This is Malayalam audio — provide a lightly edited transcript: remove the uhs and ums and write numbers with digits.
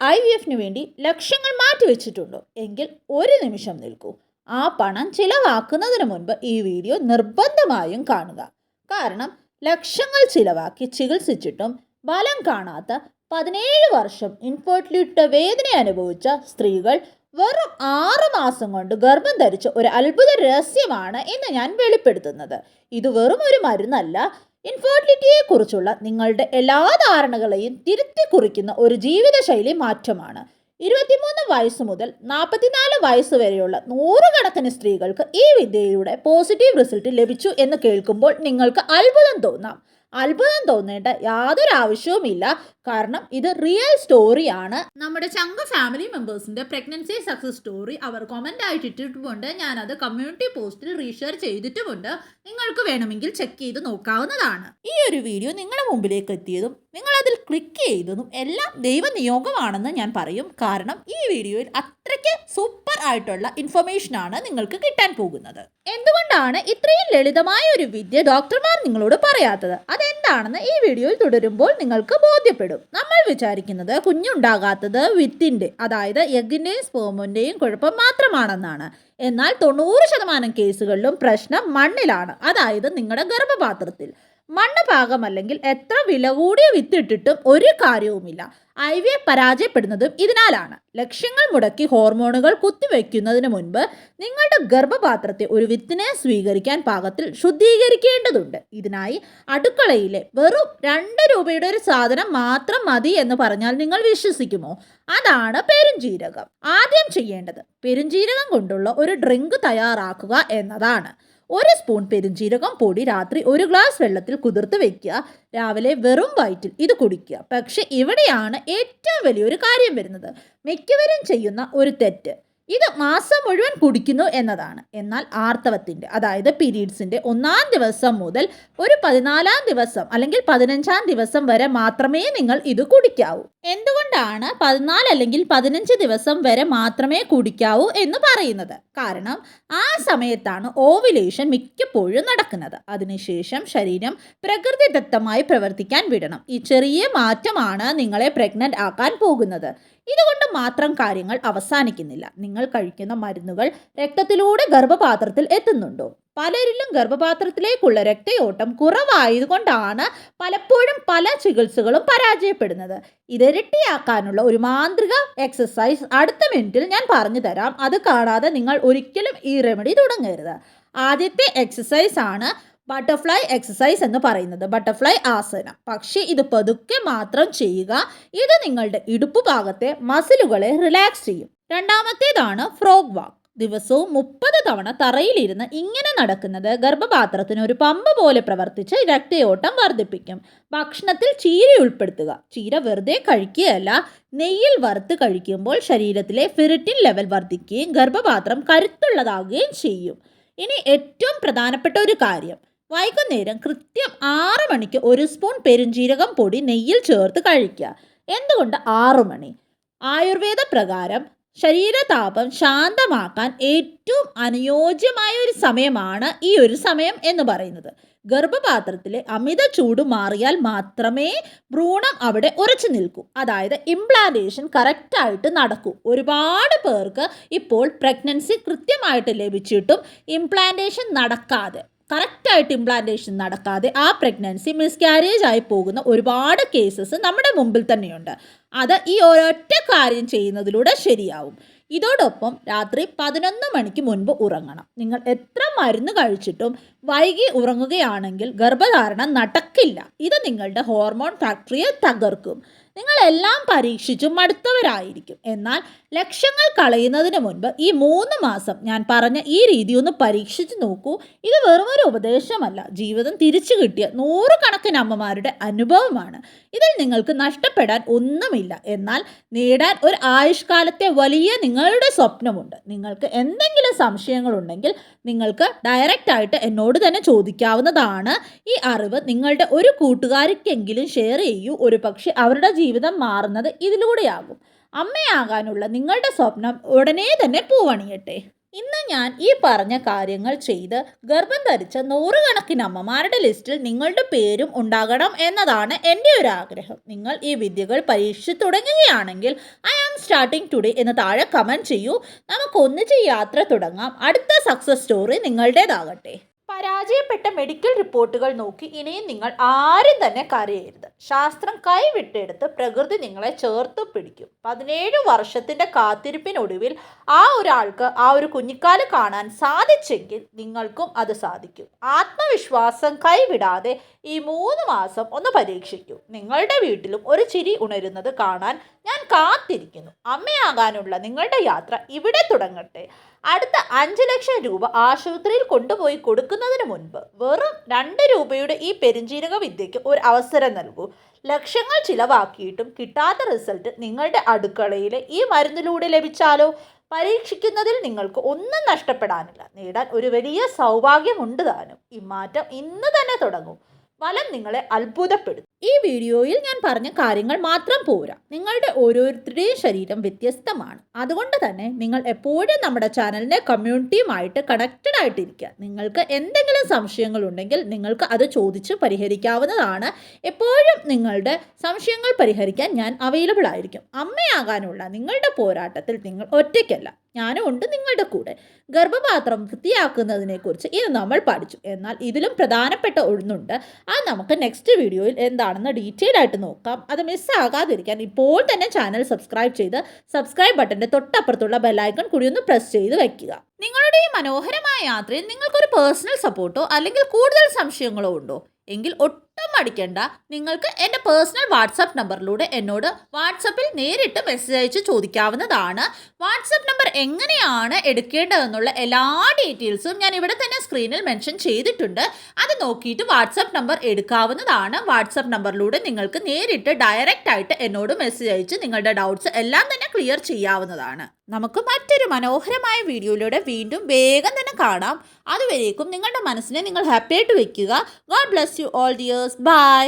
IVFന് വേണ്ടി ലക്ഷങ്ങൾ മാറ്റിവെച്ചിട്ടുണ്ടോ എങ്കിൽ ഒരു നിമിഷം നിൽക്കൂ. ആ പണം ചിലവാക്കുന്നതിന് മുൻപ് ഈ വീഡിയോ നിർബന്ധമായും കാണുക. കാരണം ലക്ഷങ്ങൾ ചിലവാക്കി ചികിത്സിച്ചിട്ടും ഫലം കാണാത്ത 17 വർഷം ഇൻഫെർട്ടിലിറ്റി വേദന അനുഭവിച്ച സ്ത്രീകൾ വെറും 6 മാസം കൊണ്ട് ഗർഭം ധരിച്ച ഒരു അത്ഭുത രഹസ്യമാണ് ഇന്ന് ഞാൻ വെളിപ്പെടുത്തുന്നത്. ഇത് വെറും ഒരു മരുന്നല്ല, ഇൻഫെർട്ടിലിറ്റിയെക്കുറിച്ചുള്ള നിങ്ങളുടെ എല്ലാ ധാരണകളെയും തിരുത്തി കുറിക്കുന്ന ഒരു ജീവിതശൈലി മാറ്റമാണ്. 23 വയസ്സ് മുതൽ 44 വയസ്സ് വരെയുള്ള നൂറുകണക്കിന് സ്ത്രീകൾക്ക് ഈ വിദ്യയിലൂടെ പോസിറ്റീവ് റിസൾട്ട് ലഭിച്ചു എന്ന് കേൾക്കുമ്പോൾ നിങ്ങൾക്ക് അത്ഭുതം തോന്നാം. അത്ഭുതം തോന്നേണ്ട യാതൊരു ആവശ്യവുമില്ല. കാരണം ഇത് റിയൽ സ്റ്റോറിയാണ്. നമ്മുടെ ചങ്ക ഫാമിലി മെമ്പേഴ്സിന്റെ പ്രഗ്നൻസി സക്സസ് സ്റ്റോറി അവർ കമന്റ് ആയിട്ട് ഇട്ടിട്ടുമുണ്ട്. ഞാനത് കമ്മ്യൂണിറ്റി പോസ്റ്റിൽ റീഷെയർ ചെയ്തിട്ടുമുണ്ട്. നിങ്ങൾക്ക് വേണമെങ്കിൽ ചെക്ക് ചെയ്ത് നോക്കാവുന്നതാണ്. ഈ ഒരു വീഡിയോ നിങ്ങളുടെ മുമ്പിലേക്ക് എത്തിയതും നിങ്ങൾ അതിൽ ക്ലിക്ക് ചെയ്തതും എല്ലാം ദൈവനിയോഗമാണെന്ന് ഞാൻ പറയും. കാരണം ഈ വീഡിയോയിൽ അത്രയ്ക്ക് സൂപ്പർ ആയിട്ടുള്ള ഇൻഫർമേഷനാണ് നിങ്ങൾക്ക് കിട്ടാൻ പോകുന്നത്. എന്തുകൊണ്ടാണ് ഇത്രയും ലളിതമായ ഒരു വിദ്യ ഡോക്ടർമാർ നിങ്ങളോട് പറയാത്തത്? അതെന്താണെന്ന് ഈ വീഡിയോയിൽ തുടരുമ്പോൾ നിങ്ങൾക്ക് ബോധ്യപ്പെടും. നമ്മൾ വിചാരിക്കുന്നത് കുഞ്ഞുണ്ടാകാത്തത് വിത്തിന്റെ, അതായത് എഗ്ഗിന്റെയും സ്പേമിന്റെയും കുഴപ്പം മാത്രമാണെന്നാണ്. എന്നാൽ 90% കേസുകളിലും പ്രശ്നം മണ്ണിലാണ്, അതായത് നിങ്ങളുടെ ഗർഭപാത്രത്തിൽ. മണ്ണ് പാകമല്ലെങ്കിൽ എത്ര വില കൂടിയ വിത്തിട്ടിട്ടും ഒരു കാര്യവുമില്ല. IVF പരാജയപ്പെടുന്നതും ഇതിനാലാണ്. ലക്ഷങ്ങൾ മുടക്കി ഹോർമോണുകൾ കുത്തിവെക്കുന്നതിന് മുൻപ് നിങ്ങളുടെ ഗർഭപാത്രത്തെ ഒരു വിത്തിനെ സ്വീകരിക്കാൻ പാകത്തിൽ ശുദ്ധീകരിക്കേണ്ടതുണ്ട്. ഇതിനായി അടുക്കളയിലെ വെറും 2 രൂപയുടെ ഒരു സാധനം മാത്രം മതി എന്ന് പറഞ്ഞാൽ നിങ്ങൾ വിശ്വസിക്കുമോ? അതാണ് പെരുംജീരകം. ആദ്യം ചെയ്യേണ്ടത് പെരുംജീരകം കൊണ്ടുള്ള ഒരു ഡ്രിങ്ക് തയ്യാറാക്കുക എന്നതാണ്. 1 സ്പൂൺ പെരുംജീരകം പൊടി രാത്രി 1 ഗ്ലാസ് വെള്ളത്തിൽ കുതിർത്ത് വെക്കുക. രാവിലെ വെറും വയറ്റിൽ ഇത് കുടിക്കുക. പക്ഷെ ഇവിടെയാണ് ഏറ്റവും വലിയൊരു കാര്യം വരുന്നത്. മിക്കവരും ചെയ്യുന്ന ഒരു തെറ്റ് ഇത് മാസം മുഴുവൻ കുടിക്കുന്നു എന്നതാണ്. എന്നാൽ ആർത്തവത്തിൻ്റെ, അതായത് പീരീഡ്സിൻ്റെ 1-ാം ദിവസം മുതൽ ഒരു 14-ാം ദിവസം അല്ലെങ്കിൽ 15-ാം ദിവസം വരെ മാത്രമേ നിങ്ങൾ ഇത് കുടിക്കാവൂ. എന്തുകൊണ്ടാണ് 14 അല്ലെങ്കിൽ 15 ദിവസം വരെ മാത്രമേ കുടിക്കാവൂ എന്ന് പറയുന്നത്? കാരണം ആ സമയത്താണ് ഓവുലേഷൻ മിക്കപ്പോഴും നടക്കുന്നത്. അതിനുശേഷം ശരീരം പ്രകൃതിദത്തമായി പ്രവർത്തിക്കാൻ വിടണം. ഈ ചെറിയ മാറ്റമാണ് നിങ്ങളെ പ്രഗ്നന്റ് ആക്കാൻ പോകുന്നത്. ഇതുകൊണ്ട് മാത്രം കാര്യങ്ങൾ അവസാനിക്കുന്നില്ല. നിങ്ങൾ കഴിക്കുന്ന മരുന്നുകൾ രക്തത്തിലൂടെ ഗർഭപാത്രത്തിൽ എത്തുന്നുണ്ടോ? പലരിലും ഗർഭപാത്രത്തിലേക്കുള്ള രക്തയോട്ടം കുറവായതുകൊണ്ടാണ് പലപ്പോഴും പല ചികിത്സകളും പരാജയപ്പെടുന്നത്. ഇതിരട്ടിയാക്കാനുള്ള ഒരു മാന്ത്രിക എക്സസൈസ് അടുത്ത മിനിറ്റിൽ ഞാൻ പറഞ്ഞു തരാം. അത് കാണാതെ നിങ്ങൾ ഒരിക്കലും ഈ റെമഡി തുടങ്ങരുത്. ആദ്യത്തെ എക്സസൈസ് ആണ് ബട്ടർഫ്ലൈ എക്സസൈസ് എന്ന് പറയുന്നത്, ബട്ടർഫ്ലൈ ആസനം. പക്ഷേ ഇത് പതുക്കെ മാത്രം ചെയ്യുക. ഇത് നിങ്ങളുടെ ഇടുപ്പ് ഭാഗത്തെ മസിലുകളെ റിലാക്സ് ചെയ്യും. രണ്ടാമത്തേതാണ് ഫ്രോഗ് വാക്ക്. ദിവസവും 30 തവണ തറയിലിരുന്ന് ഇങ്ങനെ നടക്കുന്നത് ഗർഭപാത്രത്തിന് ഒരു പമ്പ് പോലെ പ്രവർത്തിച്ച് രക്തയോട്ടം വർദ്ധിപ്പിക്കും. ഭക്ഷണത്തിൽ ചീര ഉൾപ്പെടുത്തുക. ചീര വെറുതെ കഴിക്കുകയല്ല, നെയ്യിൽ വറുത്ത് കഴിക്കുമ്പോൾ ശരീരത്തിലെ ഫെറിറ്റിൻ ലെവൽ വർദ്ധിക്കുകയും ഗർഭപാത്രം കരുത്തുള്ളതാകുകയും ചെയ്യും. ഇനി ഏറ്റവും പ്രധാനപ്പെട്ട ഒരു കാര്യം, വൈകുന്നേരം കൃത്യം 6 മണിക്ക് 1 സ്പൂൺ പെരുംജീരകം പൊടി നെയ്യിൽ ചേർത്ത് കഴിക്കുക. എന്തുകൊണ്ട് 6 മണി? ആയുർവേദ പ്രകാരം ശരീരതാപം ശാന്തമാക്കാൻ ഏറ്റവും അനുയോജ്യമായ ഒരു സമയമാണ് ഈ ഒരു സമയം എന്ന് പറയുന്നത്. ഗർഭപാത്രത്തിലെ അമിത ചൂട് മാറിയാൽ മാത്രമേ ഭ്രൂണം അവിടെ ഉറച്ചു നിൽക്കൂ, അതായത് ഇംപ്ലാന്റേഷൻ കറക്റ്റായിട്ട് നടക്കൂ. ഒരുപാട് പേർക്ക് ഇപ്പോൾ പ്രഗ്നൻസി കൃത്യമായിട്ട് ലഭിച്ചിട്ടും ഇംപ്ലാന്റേഷൻ നടക്കാതെ, കറക്റ്റായിട്ട് ഇംപ്ലാന്റേഷൻ നടക്കാതെ ആ പ്രഗ്നൻസി മിസ്കാരേജ് ആയി പോകുന്ന ഒരുപാട് കേസസ് നമ്മുടെ മുമ്പിൽ തന്നെയുണ്ട്. അത് ഈ ഒരൊറ്റ കാര്യം ചെയ്യുന്നതിലൂടെ ശരിയാവും. ഇതോടൊപ്പം രാത്രി 11 മണിക്ക് മുൻപ് ഉറങ്ങണം. നിങ്ങൾ എത്ര മരുന്ന് കഴിച്ചിട്ടും വൈകി ഉറങ്ങുകയാണെങ്കിൽ ഗർഭധാരണം നടക്കില്ല. ഇത് നിങ്ങളുടെ ഹോർമോൺ ഫാക്ടറിയെ തകർക്കും. നിങ്ങളെല്ലാം പരീക്ഷിച്ചു മടുത്തവരായിരിക്കും. എന്നാൽ ലക്ഷങ്ങൾ കളയുന്നതിന് മുൻപ് ഈ 3 മാസം ഞാൻ പറഞ്ഞ ഈ രീതി ഒന്ന് പരീക്ഷിച്ച് നോക്കൂ. ഇത് വെറുമൊരു ഉപദേശമല്ല, ജീവിതം തിരിച്ചു കിട്ടിയ നൂറുകണക്കിന് അമ്മമാരുടെ അനുഭവമാണ്. ഇതിൽ നിങ്ങൾക്ക് നഷ്ടപ്പെടാൻ ഒന്നുമില്ല. എന്നാൽ നേടാൻ ഒരു ആയുഷ്കാലത്തെ വലിയ നിങ്ങളുടെ സ്വപ്നമുണ്ട്. നിങ്ങൾക്ക് എന്തെങ്കിലും സംശയങ്ങളുണ്ടെങ്കിൽ നിങ്ങൾക്ക് ഡയറക്റ്റായിട്ട് എന്നോട് തന്നെ ചോദിക്കാവുന്നതാണ്. ഈ അറിവ് നിങ്ങളുടെ ഒരു കൂട്ടുകാരിക്കെങ്കിലും ഷെയർ ചെയ്യൂ. ഒരു പക്ഷേ അവരുടെ ജീവിതം മാറുന്നത് ഇതിലൂടെയാകും. അമ്മയാകാനുള്ള നിങ്ങളുടെ സ്വപ്നം ഉടനെ തന്നെ പൂവണിയട്ടെ. ഇന്ന് ഞാൻ ഈ പറഞ്ഞ കാര്യങ്ങൾ ചെയ്ത് ഗർഭം ധരിച്ച നൂറുകണക്കിന് അമ്മമാരുടെ ലിസ്റ്റിൽ നിങ്ങളുടെ പേരും ഉണ്ടാകണം എന്നതാണ് എൻ്റെ ഒരു ആഗ്രഹം. നിങ്ങൾ ഈ വിദ്യകൾ പരീക്ഷിച്ചു തുടങ്ങുകയാണെങ്കിൽ ഐ ആം സ്റ്റാർട്ടിംഗ് ടുഡേ എന്ന് താഴെ കമൻറ്റ് ചെയ്യൂ. നമുക്ക് ഒന്നിച്ച് യാത്ര തുടങ്ങാം. അടുത്ത സക്സസ് സ്റ്റോറി നിങ്ങളുടേതാകട്ടെ. പരാജയപ്പെട്ട മെഡിക്കൽ റിപ്പോർട്ടുകൾ നോക്കി ഇനിയും നിങ്ങൾ ആരും തന്നെ കരയരുത്. ശാസ്ത്രം കൈവിട്ടെടുത്ത് പ്രകൃതി നിങ്ങളെ ചേർത്ത് പിടിക്കും. 17 വർഷത്തിൻ്റെ കാത്തിരിപ്പിനൊടുവിൽ ആ ഒരാൾക്ക് ആ ഒരു കുഞ്ഞിക്കാല് കാണാൻ സാധിച്ചെങ്കിൽ നിങ്ങൾക്കും അത് സാധിക്കും. ആത്മവിശ്വാസം കൈവിടാതെ ഈ 3 മാസം ഒന്ന് പരീക്ഷിക്കൂ. നിങ്ങളുടെ വീട്ടിലും ഒരു ചിരി ഉണരുന്നത് കാണാൻ ഞാൻ കാത്തിരിക്കുന്നു. അമ്മയാകാനുള്ള നിങ്ങളുടെ യാത്ര ഇവിടെ തുടങ്ങട്ടെ. അടുത്ത 5 ലക്ഷം രൂപ ആശുപത്രിയിൽ കൊണ്ടുപോയി കൊടുക്കുന്നതിന് മുൻപ് വെറും 2 രൂപയുടെ ഈ പെരുംജീരക വിദ്യയ്ക്ക് ഒരു അവസരം നൽകൂ. ലക്ഷങ്ങൾ ചിലവാക്കിയിട്ടും കിട്ടാത്ത റിസൾട്ട് നിങ്ങളുടെ അടുക്കളയിലെ ഈ മരുന്നിലൂടെ ലഭിച്ചാലോ? പരീക്ഷിക്കുന്നതിൽ നിങ്ങൾക്ക് ഒന്നും നഷ്ടപ്പെടാനില്ല. നേടാൻ ഒരു വലിയ സൗഭാഗ്യമുണ്ട് താനും. ഈ മാറ്റം ഇന്ന് തന്നെ തുടങ്ങും. ഫലം നിങ്ങളെ അത്ഭുതപ്പെടുത്തും. ഈ വീഡിയോയിൽ ഞാൻ പറഞ്ഞ കാര്യങ്ങൾ മാത്രം പോരാ. നിങ്ങളുടെ ഓരോരുത്തരുടെയും ശരീരം വ്യത്യസ്തമാണ്. അതുകൊണ്ട് തന്നെ നിങ്ങൾ എപ്പോഴും നമ്മുടെ ചാനലിൻ്റെ കമ്മ്യൂണിറ്റിയുമായിട്ട് കണക്റ്റഡ് ആയിട്ടിരിക്കുക. നിങ്ങൾക്ക് എന്തെങ്കിലും സംശയങ്ങളുണ്ടെങ്കിൽ നിങ്ങൾക്ക് അത് ചോദിച്ച് പരിഹരിക്കാവുന്നതാണ്. എപ്പോഴും നിങ്ങളുടെ സംശയങ്ങൾ പരിഹരിക്കാൻ ഞാൻ അവൈലബിൾ ആയിരിക്കും. അമ്മയാകാനുള്ള നിങ്ങളുടെ പോരാട്ടത്തിൽ നിങ്ങൾ ഒറ്റയ്ക്കല്ല. ഞാനും ഉണ്ട് നിങ്ങളുടെ കൂടെ. ഗർഭപാത്രം വൃത്തിയാക്കുന്നതിനെക്കുറിച്ച് ഇന്ന് നമ്മൾ പഠിച്ചു. എന്നാൽ ഇതിലും പ്രധാനപ്പെട്ട ഒന്നുണ്ട്. അത് നമുക്ക് നെക്സ്റ്റ് വീഡിയോയിൽ എന്താണെന്ന് ഡീറ്റെയിൽ ആയിട്ട് നോക്കാം. അത് മിസ്സാകാതിരിക്കാൻ ഇപ്പോൾ തന്നെ ചാനൽ സബ്സ്ക്രൈബ് ചെയ്ത് സബ്സ്ക്രൈബ് ബട്ടൻ്റെ തൊട്ടപ്പുറത്തുള്ള ബെല്ലൈക്കൺ കൂടി ഒന്ന് പ്രസ് ചെയ്ത് വയ്ക്കുക. നിങ്ങളുടെ ഈ മനോഹരമായ യാത്രയിൽ നിങ്ങൾക്കൊരു പേഴ്സണൽ സപ്പോർട്ടോ അല്ലെങ്കിൽ കൂടുതൽ സംശയങ്ങളോ ഉണ്ടോ? എങ്കിൽ ഒട്ടും മടിക്കണ്ട. നിങ്ങൾക്ക് എൻ്റെ പേഴ്സണൽ വാട്സപ്പ് നമ്പറിലൂടെ എന്നോട് വാട്സപ്പിൽ നേരിട്ട് മെസ്സേജ് അയച്ച് ചോദിക്കാവുന്നതാണ്. വാട്സപ്പ് നമ്പർ എങ്ങനെയാണ് എടുക്കേണ്ടതെന്നുള്ള എല്ലാ ഡീറ്റെയിൽസും ഞാൻ ഇവിടെ തന്നെ സ്ക്രീനിൽ മെൻഷൻ ചെയ്തിട്ടുണ്ട്. അത് നോക്കിയിട്ട് വാട്സപ്പ് നമ്പർ എടുക്കാവുന്നതാണ്. വാട്സപ്പ് നമ്പറിലൂടെ നിങ്ങൾക്ക് നേരിട്ട് ഡയറക്റ്റ് ആയിട്ട് എന്നോട് മെസ്സേജ് അയച്ച് നിങ്ങളുടെ ഡൗട്ട്സ് എല്ലാം തന്നെ ക്ലിയർ ചെയ്യാവുന്നതാണ്. നമുക്ക് മറ്റൊരു മനോഹരമായ വീഡിയോയിലൂടെ വീണ്ടും വേഗം തന്നെ കാണാം. അതുവരേക്കും നിങ്ങളുടെ മനസ്സിനെ നിങ്ങൾ ഹാപ്പി ആയിട്ട് വെക്കുക. God bless you all dears. By.